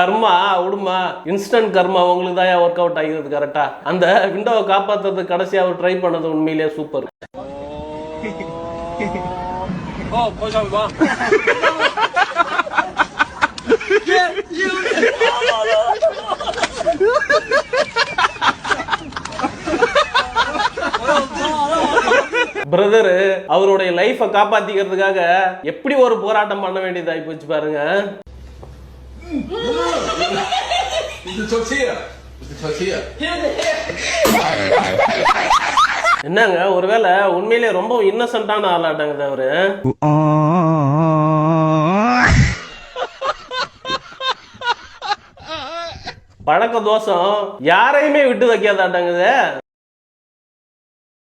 கர்மா விடுமா, இன்ஸ்டன்ட் கர்மா உங்களுக்கு தான் ஒர்க் அவுட் ஆகிறது கரெக்டா. அந்த விண்டோவை காப்பாத்துறதுக்கு கடைசியா அவர் ட்ரை பண்ணது உண்மையிலேயே சூப்பர். பிரதர் அவருடைய லைஃப காப்பாத்திக்கிறதுக்காக எப்படி ஒரு போராட்டம் பண்ண வேண்டியதாகி போச்சு பாருங்க. என்னங்க ஒருவேளை உண்மையிலே ரொம்ப இன்னசென்ட்டான ஆளாட்டாங்க அவரு. பழக்க தோஷம் யாரையுமே விட்டு வைக்காதாட்டாங்குது.